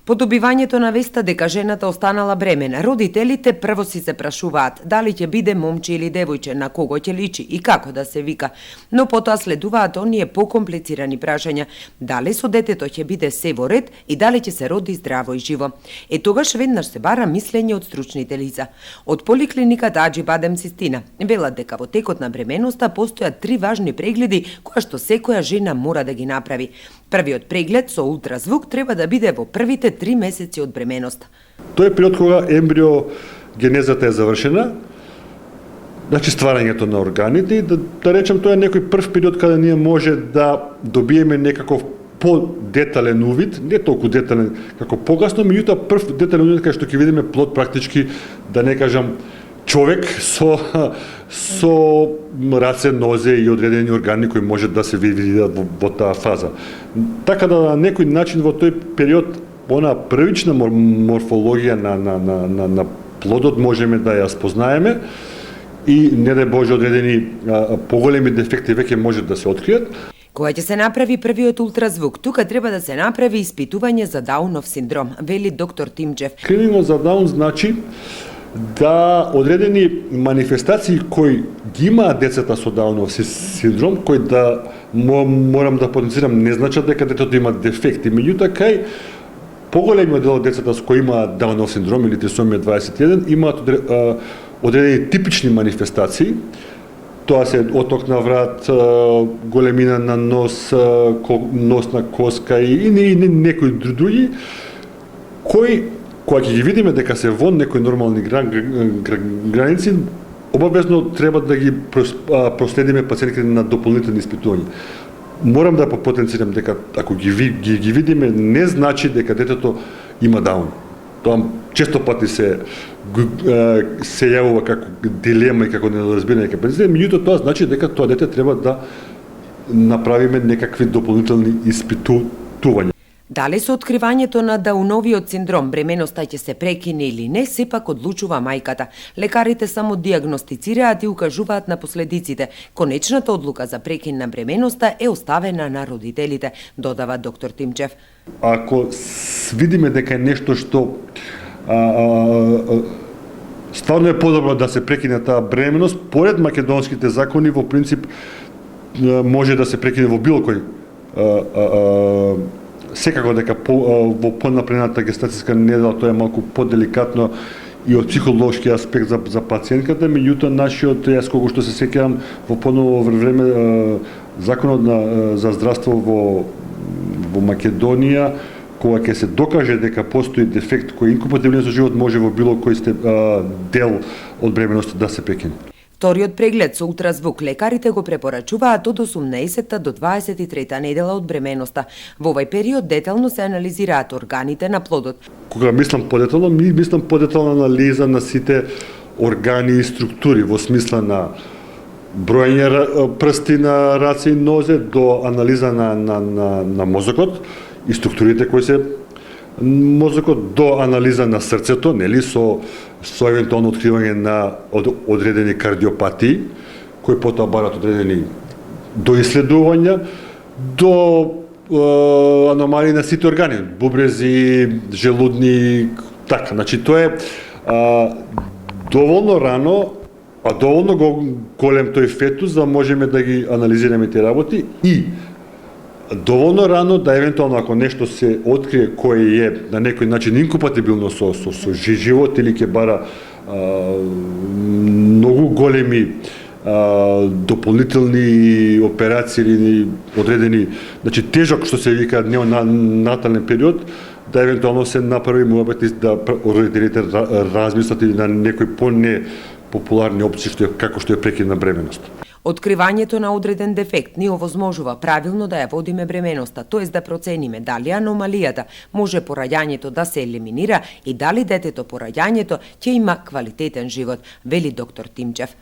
По добивањето на веста дека жената останала бремена, родителите прво си се прашуваат дали ќе биде момче или девојче, на кого ќе личи и како да се вика. Но потоа следуваат оние покомплицирани прашања, дали со детето ќе биде се во ред и дали ќе се роди здраво и живо. Тогаш веднаш се бара мислење од стручните лица. Од поликлиниката Аџибадем Систина велат дека во текот на бременоста постојат 3 важни прегледи кои што секоја жена мора да ги направи. Првиот преглед со ултразвук треба да биде во првите 3 месеци од бременоста. Тој е период кога ембрио генезата е завршена, значи стварањето на органите, и да речем тоа е некој прв период каде ние може да добиеме некаков по-детален увид, не толку детален како погасно, меѓутоа прв детален увид кај што ќе видиме плод практички, да не кажам човек со раце, нозе и одредени органи кои може да се видат во таа фаза. Така да на некој начин во тој период она првична морфологија на плодот можеме да ја спознаеме и не дај Боже одредени поголеми дефекти веќе може да се откријат. Кога ќе се направи првиот ултразвук, тука треба да се направи испитување за Даунов синдром, вели доктор Тимчев. Скрининг за Даун значи да одредени манифестации кои ги имаат децата со Даунов синдром, кои да морам да потенцирам, не значат дека детето има дефекти, меѓутоа кај поголемиот дел од децата со кои имаат Даунов синдром или трисомија 21 имаат одредени типични манифестации. Тоа се оток на врат, големина на нос, носна коска и некои други, кои кога ќе ги видиме дека се вон некои нормални граници, обавезно треба да ги проследиме пациентите на дополнителни испитувања. Морам да потенцирам дека ако ги видиме, не значи дека детето има Даун. Тоа често пати се јавува како дилема и како недоразбирање кај пациентите, меѓутоа тоа значи дека тоа дете треба да направиме некакви дополнителни испитувања. Дали со откривањето на Дауновиот синдром бременоста ќе се прекине или не, сепак одлучува мајката. Лекарите само диагностицираат и укажуваат на последиците. Конечната одлука за прекин на бременоста е оставена на родителите, додава доктор Тимчев. Ако видиме дека е нешто што стварно е подобро да се прекине таа бременост, поред македонските закони во принцип може да се прекине во било кој секако дека во понапредната гестацијска недела тоа е малку поделикатно и од психолошки аспект за пациентката, меѓутоа нашиот, јас кога што се сеќавам во поново време законот за здравство во Македонија, кога ќе се докаже дека постои дефект кој е инкомпатибилен со живот, може во било кој дел од бременоста да се прекине. Вториот преглед со ултразвук лекарите го препорачуваат од 18 до 23 недела од бременоста. Во овој период детално се анализираат органите на плодот. Кога мислам подетално, мислам подетална анализа на сите органи и структури во смисла на броење прсти на раце и нозе до анализа на мозокот и структурите кои се мозокот, до анализа на срцето, нели, со евентуално откривање на одредени кардиопатии, кои потоа барат одредени доиследувања, до аномалии на сите органи, бубрези, желудни, така. Значи, тоа е доволно рано, а доволно голем тој фетус, да можеме да ги анализираме тие работи и доволно рано да евентуално ако нешто се открие кој е на некој начин инкомпатибилно со живот или ќе бара многу големи дополнителни операции или одредени, значи тежок што се вика неонатален период, да евентуално се направи муабет да родителите размислат или на некои по-непопуларни опции како што е прекин на бременост. Откривањето на одреден дефект ни овозможува правилно да ја водиме бременоста, тоест да процениме дали аномалијата може по раѓањето да се елиминира и дали детето по раѓањето ќе има квалитетен живот, вели доктор Тимчев.